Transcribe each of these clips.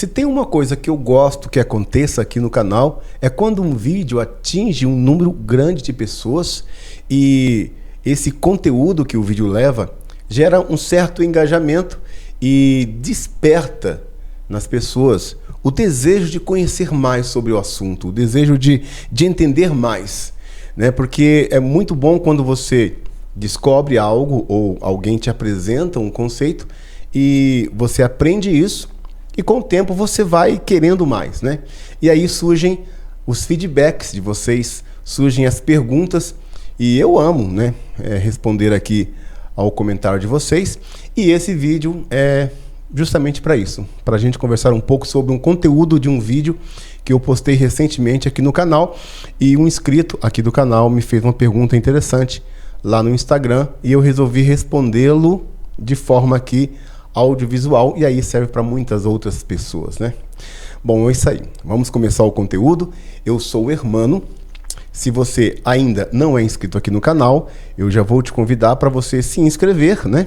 Se tem uma coisa que eu gosto que aconteça aqui no canal, é quando um vídeo atinge um número grande de pessoas e esse conteúdo que o vídeo leva gera um certo engajamento e desperta nas pessoas o desejo de conhecer mais sobre o assunto, o desejo de entender mais, né? Porque é muito bom quando você descobre algo ou alguém te apresenta um conceito e você aprende isso e com o tempo você vai querendo mais, né? E aí surgem os feedbacks de vocês, surgem as perguntas e eu amo, né, responder aqui ao comentário de vocês. E esse vídeo é justamente para isso, para a gente conversar um pouco sobre um conteúdo de um vídeo que eu postei recentemente aqui no canal e um inscrito aqui do canal me fez uma pergunta interessante lá no Instagram e eu resolvi respondê-lo de forma aqui audiovisual e aí serve para muitas outras pessoas, né? Bom, é isso aí. Vamos começar o conteúdo. Eu sou o Hermano. Se você ainda não é inscrito aqui no canal, eu já vou te convidar para você se inscrever, né?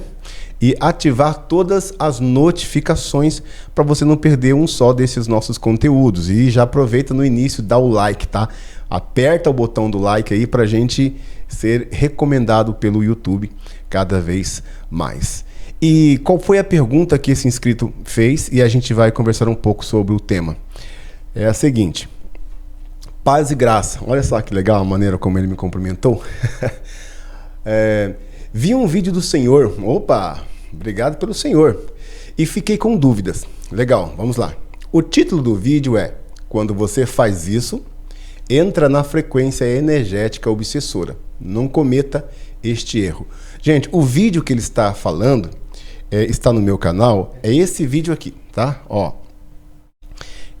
E ativar todas as notificações para você não perder um só desses nossos conteúdos. E já aproveita no início, dá o like, tá? Aperta o botão do like aí para a gente ser recomendado pelo YouTube cada vez mais. E qual foi a pergunta que esse inscrito fez? E a gente vai conversar um pouco sobre o tema. É a seguinte: paz e graça. Olha só que legal a maneira como ele me cumprimentou. Vi um vídeo do senhor. Opa, obrigado pelo senhor. E fiquei com dúvidas. Legal, vamos lá. O título do vídeo é: quando você faz isso, entra na frequência energética obsessora. Não cometa este erro. Gente, o vídeo que ele está falando está no meu canal, é esse vídeo aqui, tá? Ó,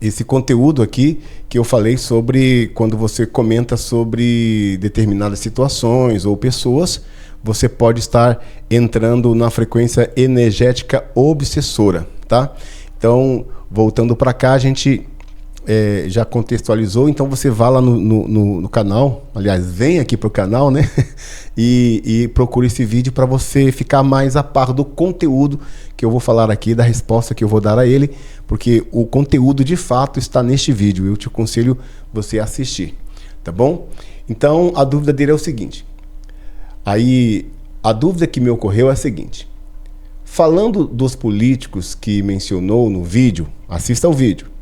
esse conteúdo aqui que eu falei sobre quando você comenta sobre determinadas situações ou pessoas, você pode estar entrando na frequência energética obsessora, tá? Então, voltando para cá, a gente já contextualizou, então você vá lá no canal, aliás, vem aqui para o canal, né? E procure esse vídeo para você ficar mais a par do conteúdo que eu vou falar aqui, da resposta que eu vou dar a ele, porque o conteúdo de fato está neste vídeo, eu te aconselho você a assistir, tá bom? Então, a dúvida dele é o seguinte, aí a dúvida que me ocorreu é a seguinte: falando dos políticos que mencionou no vídeo, assista ao vídeo.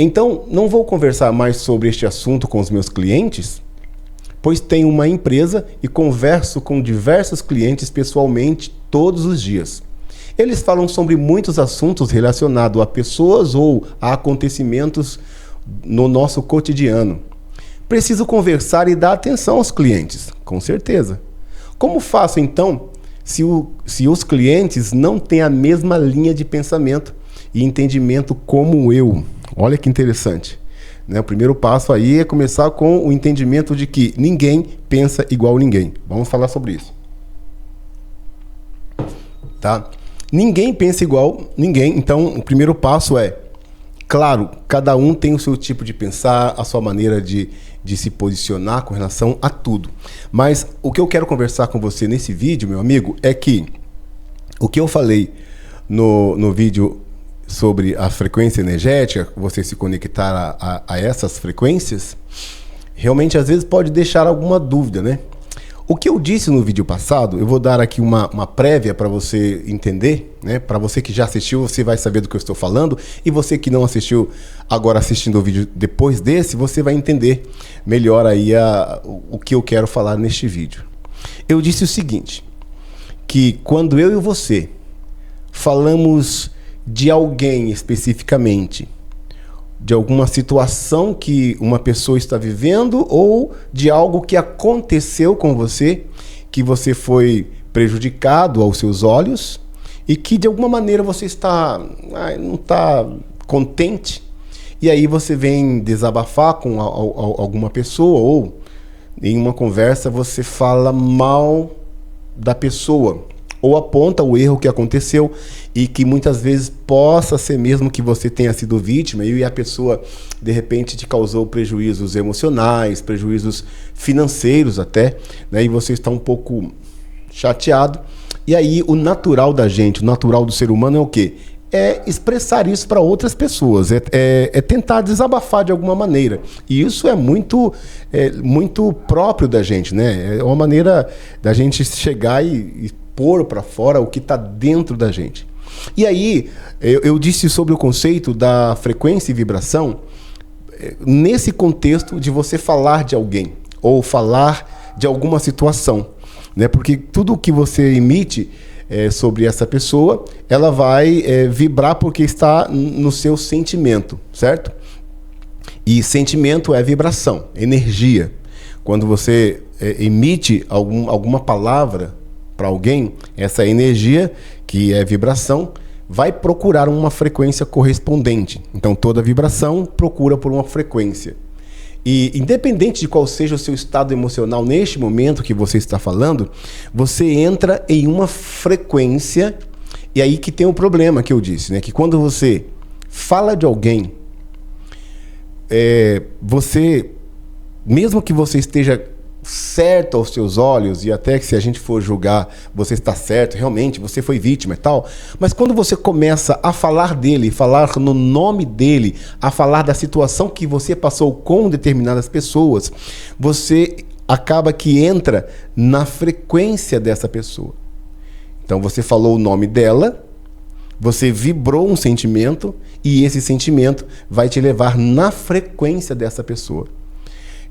Então, não vou conversar mais sobre este assunto com os meus clientes, pois tenho uma empresa e converso com diversos clientes pessoalmente todos os dias. Eles falam sobre muitos assuntos relacionados a pessoas ou a acontecimentos no nosso cotidiano. Preciso conversar e dar atenção aos clientes, com certeza. Como faço então se os clientes não têm a mesma linha de pensamento e entendimento como eu? Olha que interessante, né? O primeiro passo aí é começar com o entendimento de que ninguém pensa igual a ninguém. Vamos falar sobre isso, tá? Ninguém pensa igual ninguém, então o primeiro passo é, claro, cada um tem o seu tipo de pensar, a sua maneira de se posicionar com relação a tudo. Mas o que eu quero conversar com você nesse vídeo, meu amigo, é que o que eu falei no vídeo sobre a frequência energética, você se conectar a essas frequências, realmente às vezes pode deixar alguma dúvida, né? O que eu disse no vídeo passado, eu vou dar aqui uma prévia para você entender, né? Para você que já assistiu, você vai saber do que eu estou falando, e você que não assistiu, agora assistindo o vídeo depois desse, você vai entender melhor aí o que eu quero falar neste vídeo. Eu disse o seguinte, que quando eu e você falamos de alguém especificamente, de alguma situação que uma pessoa está vivendo ou de algo que aconteceu com você, que você foi prejudicado aos seus olhos e que de alguma maneira você não está contente, e aí você vem desabafar com alguma pessoa ou em uma conversa você fala mal da pessoa ou aponta o erro que aconteceu e que muitas vezes possa ser mesmo que você tenha sido vítima e a pessoa de repente te causou prejuízos emocionais, prejuízos financeiros até, né? E você está um pouco chateado. E aí o natural da gente, o natural do ser humano é o quê? é expressar isso para outras pessoas, é tentar desabafar de alguma maneira. E isso é muito próprio da gente, né? É uma maneira da gente chegar e pôr para fora o que está dentro da gente. E aí, eu disse sobre o conceito da frequência e vibração nesse contexto de você falar de alguém ou falar de alguma situação, né? Porque tudo que você emite sobre essa pessoa, ela vai vibrar porque está no seu sentimento, certo? E sentimento é vibração, energia. Quando você emite alguma palavra para alguém, essa energia, que é vibração, vai procurar uma frequência correspondente. Então, toda vibração procura por uma frequência. E independente de qual seja o seu estado emocional neste momento que você está falando, você entra em uma frequência, e aí que tem um problema que eu disse, né? Que quando você fala de alguém, você, mesmo que você esteja certo aos seus olhos, e até que se a gente for julgar, você está certo, realmente, você foi vítima e tal, mas quando você começa a falar dele, falar no nome dele, a falar da situação que você passou com determinadas pessoas, você acaba que entra na frequência dessa pessoa. Então você falou o nome dela, você vibrou um sentimento, e esse sentimento vai te levar na frequência dessa pessoa.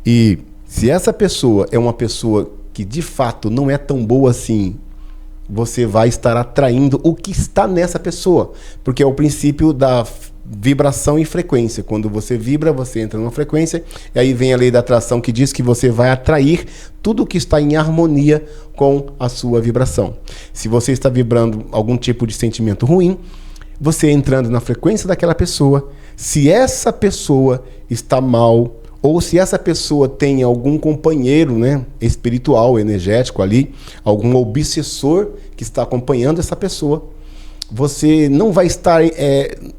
E se essa pessoa é uma pessoa que de fato não é tão boa assim, você vai estar atraindo o que está nessa pessoa, porque é o princípio da vibração e frequência. Quando você vibra, você entra numa frequência, e aí vem a lei da atração que diz que você vai atrair tudo que está em harmonia com a sua vibração. Se você está vibrando algum tipo de sentimento ruim, você entrando na frequência daquela pessoa, se essa pessoa está mal, ou se essa pessoa tem algum companheiro, né, espiritual, energético ali, algum obsessor que está acompanhando essa pessoa, você não vai estar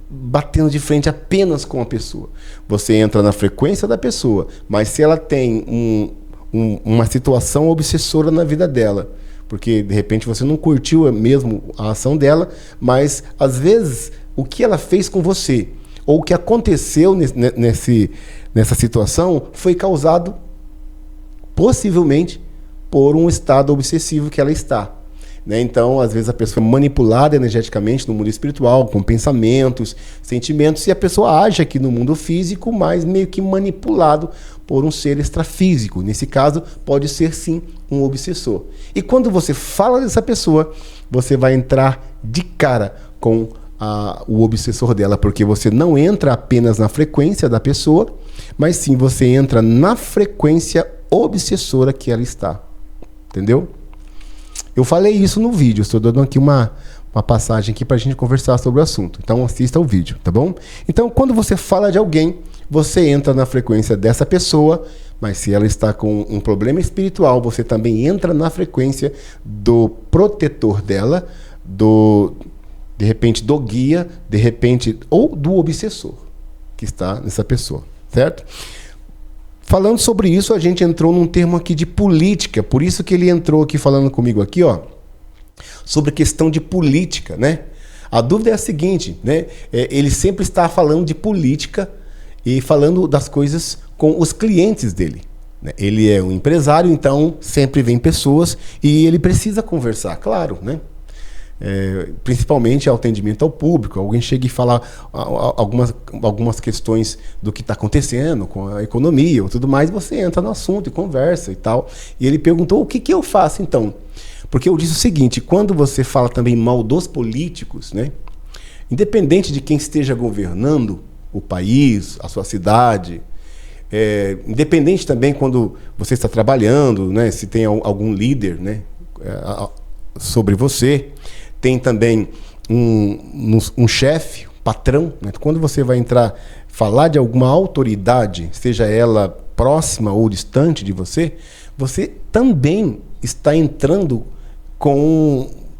batendo de frente apenas com a pessoa. Você entra na frequência da pessoa, mas se ela tem uma situação obsessora na vida dela, porque de repente você não curtiu mesmo a ação dela, mas às vezes o que ela fez com você, ou o que aconteceu nessa situação, foi causado possivelmente por um estado obsessivo que ela está. Né? Então, às vezes a pessoa é manipulada energeticamente no mundo espiritual, com pensamentos, sentimentos, e a pessoa age aqui no mundo físico, mas meio que manipulado por um ser extrafísico. Nesse caso, pode ser sim um obsessor. E quando você fala dessa pessoa, você vai entrar de cara com o obsessor dela, porque você não entra apenas na frequência da pessoa, mas sim você entra na frequência obsessora que ela está. Entendeu? Eu falei isso no vídeo, estou dando aqui uma passagem aqui para a gente conversar sobre o assunto. Então assista o vídeo, tá bom? Então quando você fala de alguém, você entra na frequência dessa pessoa, mas se ela está com um problema espiritual, você também entra na frequência do protetor dela, de repente do guia, de repente, ou do obsessor que está nessa pessoa, certo? Falando sobre isso, a gente entrou num termo aqui de política, por isso que ele entrou aqui falando comigo aqui, ó, sobre questão de política, né? A dúvida é a seguinte, né? Ele sempre está falando de política e falando das coisas com os clientes dele. Né? Ele é um empresário, então sempre vem pessoas e ele precisa conversar, claro, né? Principalmente ao atendimento ao público, alguém chega e fala algumas questões do que está acontecendo com a economia ou tudo mais, você entra no assunto e conversa e tal. E ele perguntou, o que eu faço então? Porque eu disse o seguinte, quando você fala também mal dos políticos, né, independente de quem esteja governando o país, a sua cidade, independente também quando você está trabalhando, né, se tem algum líder, né, sobre você, tem também um chefe, patrão, né? Quando você vai falar de alguma autoridade, seja ela próxima ou distante de você, você também está entrando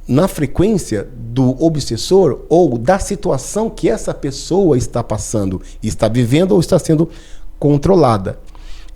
na frequência do obsessor ou da situação que essa pessoa está passando, está vivendo ou está sendo controlada.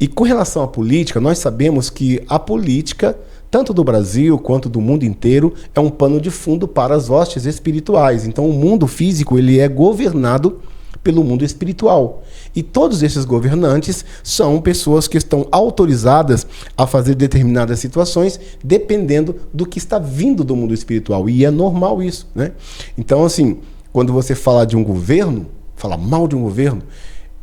E com relação à política, nós sabemos que a política tanto do Brasil quanto do mundo inteiro, é um pano de fundo para as hostes espirituais. Então, o mundo físico ele é governado pelo mundo espiritual. E todos esses governantes são pessoas que estão autorizadas a fazer determinadas situações dependendo do que está vindo do mundo espiritual. E é normal isso, né? Então, assim, quando você fala de um governo, fala mal de um governo,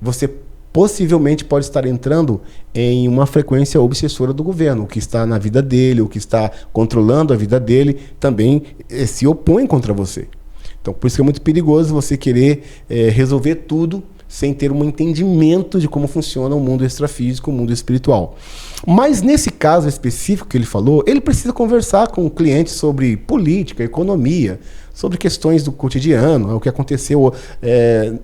você possivelmente pode estar entrando em uma frequência obsessora do governo. O que está na vida dele, o que está controlando a vida dele, também se opõe contra você. Então, por isso que é muito perigoso você querer resolver tudo sem ter um entendimento de como funciona o mundo extrafísico, o mundo espiritual. Mas nesse caso específico que ele falou, ele precisa conversar com o cliente sobre política, economia, sobre questões do cotidiano, o que aconteceu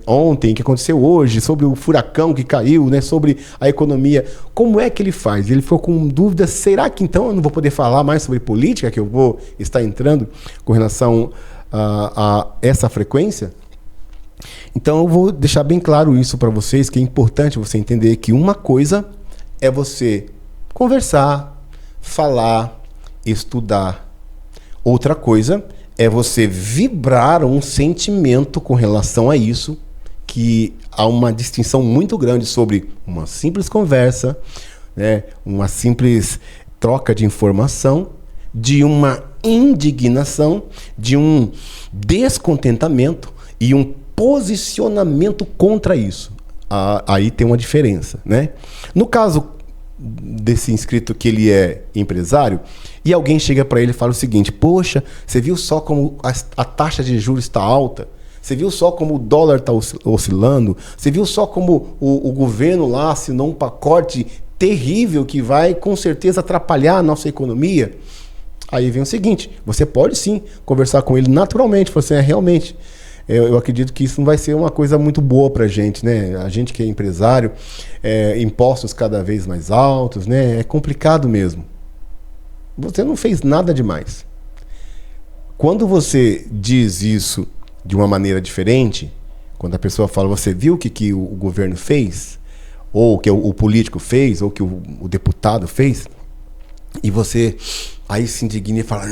ontem, o que aconteceu hoje, sobre o furacão que caiu, né, sobre a economia. Como é que ele faz? Ele ficou com dúvidas, será que então eu não vou poder falar mais sobre política, que eu vou estar entrando com relação a essa frequência? Então eu vou deixar bem claro isso para vocês, que é importante você entender que uma coisa é você conversar, falar, estudar. Outra coisa é você vibrar um sentimento com relação a isso, que há uma distinção muito grande sobre uma simples conversa, né, uma simples troca de informação, de uma indignação, de um descontentamento e um posicionamento contra isso. Aí tem uma diferença, né? No caso desse inscrito que ele é empresário e alguém chega para ele e fala o seguinte: poxa, você viu só como a taxa de juros está alta? Você viu só como o dólar está oscilando? Você viu só como o governo lá assinou um pacote terrível que vai com certeza atrapalhar a nossa economia? Aí vem o seguinte: você pode sim conversar com ele naturalmente. Você realmente, eu acredito que isso não vai ser uma coisa muito boa para a gente, né? A gente que é empresário, impostos cada vez mais altos, né? É complicado mesmo. Você não fez nada demais. Quando você diz isso de uma maneira diferente, quando a pessoa fala, você viu o que o governo fez? Ou o que o político fez? Ou o que o deputado fez? E você aí se indigna e fala: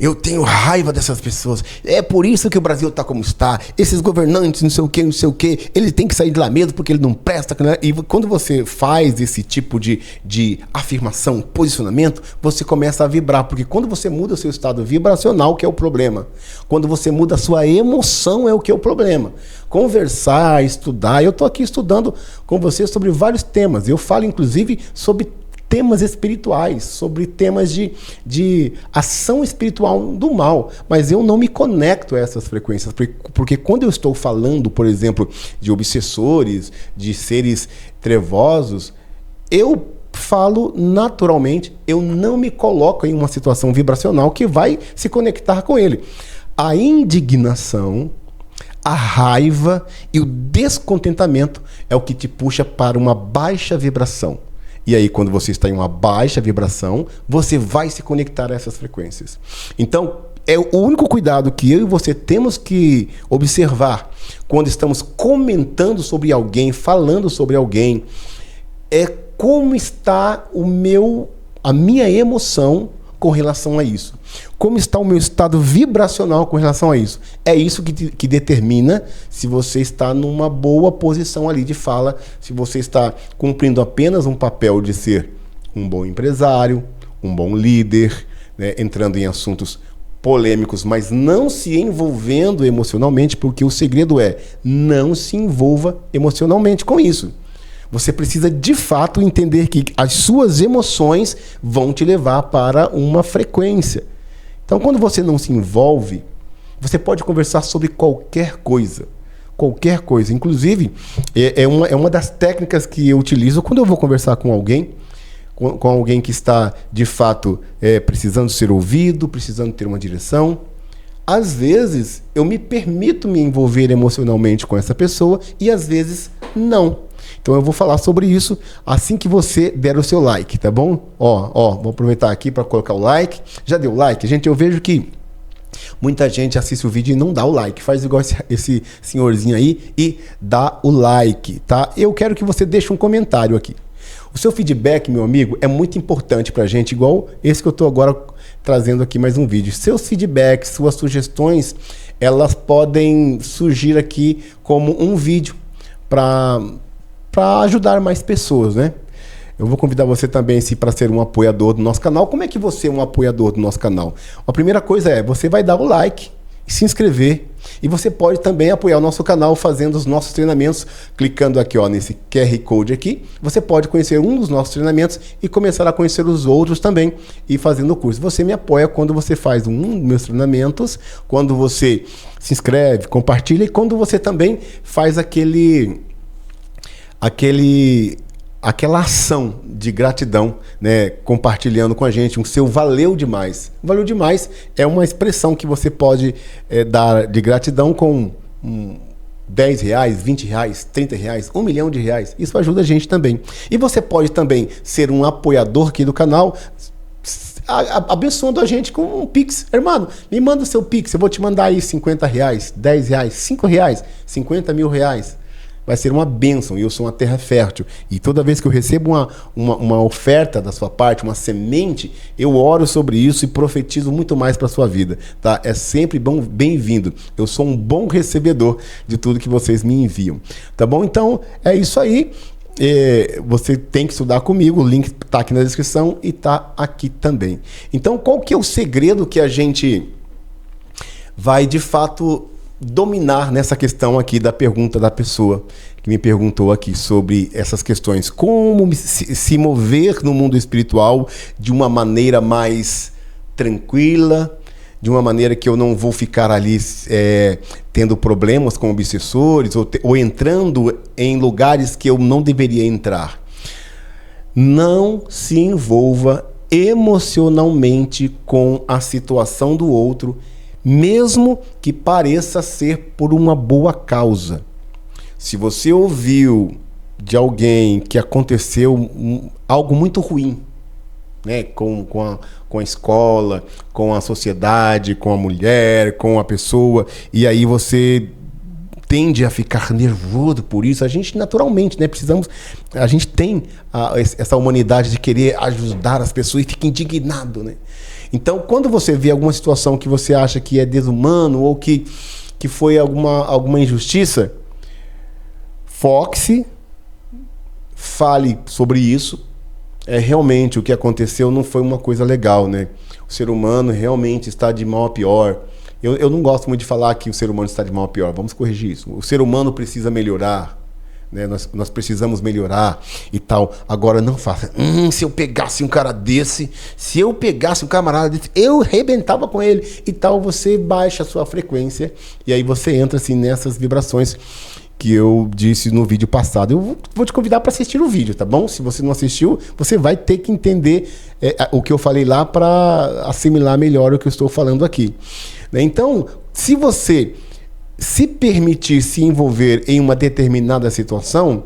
eu tenho raiva dessas pessoas, é por isso que o Brasil está como está, esses governantes não sei o que, ele tem que sair de lá mesmo porque ele não presta, né? E quando você faz esse tipo de afirmação, posicionamento, você começa a vibrar, porque quando você muda o seu estado vibracional, que é o problema, quando você muda a sua emoção, é o que é o problema. Conversar, estudar, eu estou aqui estudando com você sobre vários temas, eu falo inclusive sobre temas espirituais, sobre temas de ação espiritual do mal, mas eu não me conecto a essas frequências, porque quando eu estou falando, por exemplo, de obsessores, de seres trevosos, eu falo naturalmente, eu não me coloco em uma situação vibracional que vai se conectar com ele. A indignação, a raiva e o descontentamento é o que te puxa para uma baixa vibração. E aí, quando você está em uma baixa vibração, você vai se conectar a essas frequências. Então, o único cuidado que eu e você temos que observar quando estamos comentando sobre alguém, falando sobre alguém, é como está a minha emoção com relação a isso. Como está o meu estado vibracional com relação a isso. É isso que determina se você está numa boa posição ali de fala, se você está cumprindo apenas um papel de ser um bom empresário, um bom líder, né, entrando em assuntos polêmicos, mas não se envolvendo emocionalmente, porque o segredo é: não se envolva emocionalmente com isso. Você precisa, de fato, entender que as suas emoções vão te levar para uma frequência. Então, quando você não se envolve, você pode conversar sobre qualquer coisa. Qualquer coisa. Inclusive, é uma das técnicas que eu utilizo quando eu vou conversar com alguém, com alguém que está, de fato, precisando ser ouvido, precisando ter uma direção. Às vezes, eu me permito me envolver emocionalmente com essa pessoa e, às vezes, não. Então eu vou falar sobre isso assim que você der o seu like, tá bom? Vou aproveitar aqui para colocar o like. Já deu like? Gente, eu vejo que muita gente assiste o vídeo e não dá o like. Faz igual esse senhorzinho aí e dá o like, tá? Eu quero que você deixe um comentário aqui. O seu feedback, meu amigo, é muito importante para a gente, igual esse que eu estou agora trazendo aqui mais um vídeo. Seus feedbacks, suas sugestões, elas podem surgir aqui como um vídeo para ajudar mais pessoas, né? Eu vou convidar você também para ser um apoiador do nosso canal. Como é que você é um apoiador do nosso canal? A primeira coisa é, você vai dar o like, se inscrever, e você pode também apoiar o nosso canal fazendo os nossos treinamentos, clicando aqui ó, nesse QR Code aqui. Você pode conhecer um dos nossos treinamentos e começar a conhecer os outros também e fazendo o curso. Você me apoia quando você faz um dos meus treinamentos, quando você se inscreve, compartilha e quando você também faz aquela ação de gratidão, né, compartilhando com a gente um seu valeu demais. Valeu demais é uma expressão que você pode dar de gratidão com R$10, R$20, R$30, R$1 milhão. Isso ajuda a gente também. E você pode também ser um apoiador aqui do canal, abençoando a gente com um Pix. Irmão, me manda o seu Pix, eu vou te mandar aí R$50, R$10, R$5, 50 mil reais. Vai ser uma bênção, e eu sou uma terra fértil. E toda vez que eu recebo uma oferta da sua parte, uma semente, eu oro sobre isso e profetizo muito mais para a sua vida. Tá? É sempre bem-vindo. Eu sou um bom recebedor de tudo que vocês me enviam. Tá bom? Então, é isso aí. Você tem que estudar comigo, o link está aqui na descrição e está aqui também. Então, qual que é o segredo que a gente vai, de fato, dominar nessa questão aqui da pergunta da pessoa que me perguntou aqui sobre essas questões? Como se mover no mundo espiritual de uma maneira mais tranquila, de uma maneira que eu não vou ficar ali tendo problemas com obsessores ou entrando em lugares que eu não deveria entrar. Não se envolva emocionalmente com a situação do outro, mesmo que pareça ser por uma boa causa. Se você ouviu de alguém que aconteceu algo muito ruim, né, com a escola, com a sociedade, com a mulher, com a pessoa, e aí você tende a ficar nervoso por isso, a gente naturalmente, né, a gente tem essa humanidade de querer ajudar as pessoas e fica indignado, né? Então, quando você vê alguma situação que você acha que é desumano ou que foi alguma injustiça, foque-se, fale sobre isso. Realmente o que aconteceu não foi uma coisa legal, né? O ser humano realmente está de mal a pior. Eu não gosto muito de falar que o ser humano está de mal a pior. Vamos corrigir isso. O ser humano precisa melhorar. Né? Nós precisamos melhorar e tal. Agora não faça. Se eu pegasse um cara desse, se eu pegasse um camarada desse, eu arrebentava com ele e tal. Você baixa a sua frequência e aí você entra assim nessas vibrações que eu disse no vídeo passado. Eu vou te convidar para assistir o vídeo, tá bom? Se você não assistiu, você vai ter que entender o que eu falei lá para assimilar melhor o que eu estou falando aqui. Então, se você se permitir se envolver em uma determinada situação,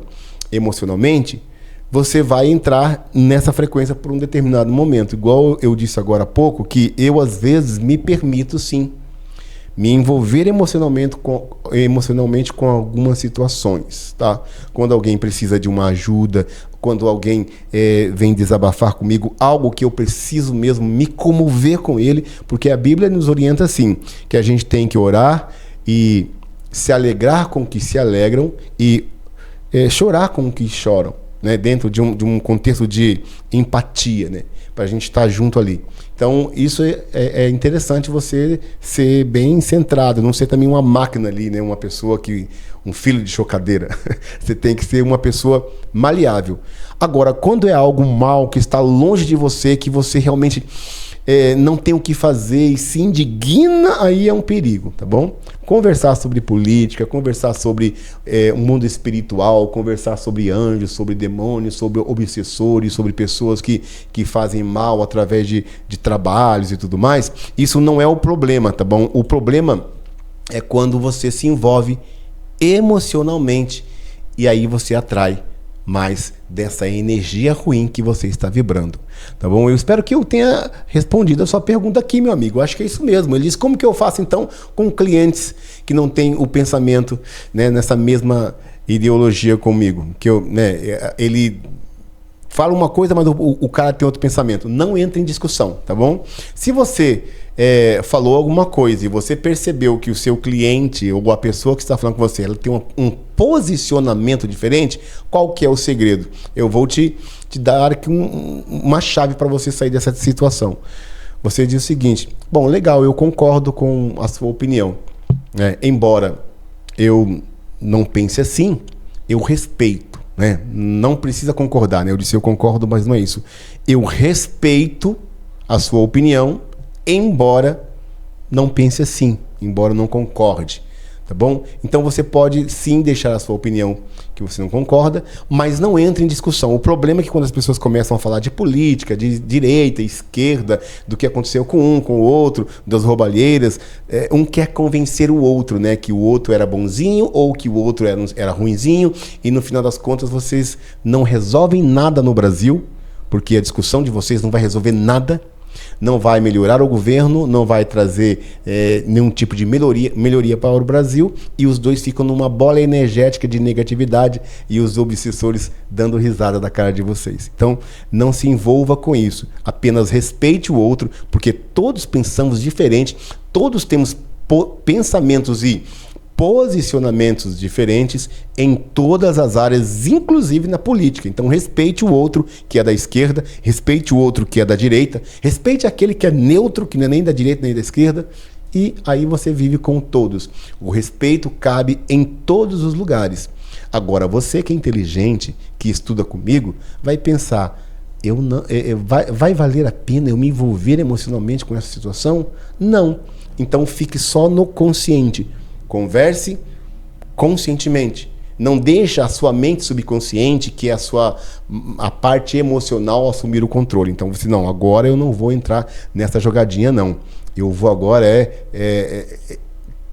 emocionalmente, você vai entrar nessa frequência por um determinado momento. Igual eu disse agora há pouco, que eu às vezes me permito sim me envolver emocionalmente com algumas situações, tá? Quando alguém precisa de uma ajuda, quando alguém vem desabafar comigo, algo que eu preciso mesmo me comover com ele, porque a Bíblia nos orienta assim, que a gente tem que orar e se alegrar com o que se alegram e chorar com o que choram, né? Dentro de um contexto de empatia, né? Para a gente estar junto ali. Então, isso é interessante você ser bem centrado, não ser também uma máquina ali, né? Uma pessoa um filho de chocadeira. Você tem que ser uma pessoa maleável. Agora, quando é algo mal que está longe de você, que você realmente não tem o que fazer e se indigna, aí é um perigo, tá bom? Conversar sobre política, conversar sobre o mundo espiritual, conversar sobre anjos, sobre demônios, sobre obsessores, sobre pessoas que fazem mal através de trabalhos e tudo mais, isso não é o problema, tá bom? O problema é quando você se envolve emocionalmente e aí você atrai mais dessa energia ruim que você está vibrando, tá bom? Eu espero que eu tenha respondido a sua pergunta aqui, meu amigo. Eu acho que é isso mesmo. Ele diz, como que eu faço então com clientes que não têm o pensamento, né, nessa mesma ideologia comigo? Que ele fala uma coisa, mas o cara tem outro pensamento. Não entra em discussão, tá bom? Se você falou alguma coisa e você percebeu que o seu cliente ou a pessoa que está falando com você, ela tem um posicionamento diferente, qual que é o segredo? Eu vou te dar aqui uma chave para você sair dessa situação. Você diz o seguinte: bom, legal, eu concordo com a sua opinião, né? Embora eu não pense assim, eu respeito, né? Não precisa concordar, né? Eu disse eu concordo, mas não é isso. Eu respeito a sua opinião, embora não pense assim, embora não concorde, tá bom? Então você pode sim deixar a sua opinião que você não concorda, mas não entre em discussão. O problema é que quando as pessoas começam a falar de política, de direita, esquerda, do que aconteceu com um, com o outro, das roubalheiras, um quer convencer o outro, né, que o outro era bonzinho ou que o outro era ruinzinho, e no final das contas vocês não resolvem nada no Brasil, porque a discussão de vocês não vai resolver nada, não vai melhorar o governo, não vai trazer nenhum tipo de melhoria para o Brasil, e os dois ficam numa bola energética de negatividade e os obsessores dando risada da cara de vocês. Então, não se envolva com isso. Apenas respeite o outro, porque todos pensamos diferente, todos temos pensamentos e posicionamentos diferentes em todas as áreas, inclusive na política. Então respeite o outro que é da esquerda, respeite o outro que é da direita, respeite aquele que é neutro, que não é nem da direita nem da esquerda, e aí você vive com todos. O respeito cabe em todos os lugares. Agora, você que é inteligente, que estuda comigo, vai pensar: vai valer a pena eu me envolver emocionalmente com essa situação? Não. Então fique só no consciente. Converse conscientemente. Não deixa a sua mente subconsciente, que é a parte emocional, assumir o controle. Então você, não, agora eu não vou entrar nessa jogadinha, não. Eu vou agora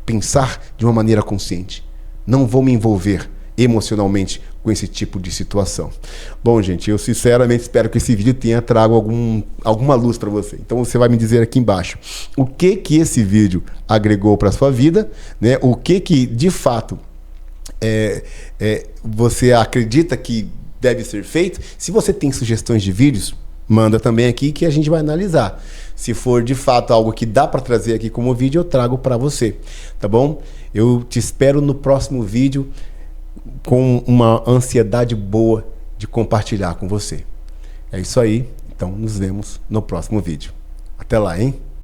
pensar de uma maneira consciente. Não vou me envolver emocionalmente com esse tipo de situação. Bom, gente, eu sinceramente espero que esse vídeo tenha trago alguma luz para você. Então você vai me dizer aqui embaixo o que esse vídeo agregou para sua vida, né? O que de fato você acredita que deve ser feito. Se você tem sugestões de vídeos, manda também aqui que a gente vai analisar. Se for de fato algo que dá para trazer aqui como vídeo, eu trago para você, tá bom? Eu te espero no próximo vídeo com uma ansiedade boa de compartilhar com você. É isso aí, então nos vemos no próximo vídeo. Até lá, hein?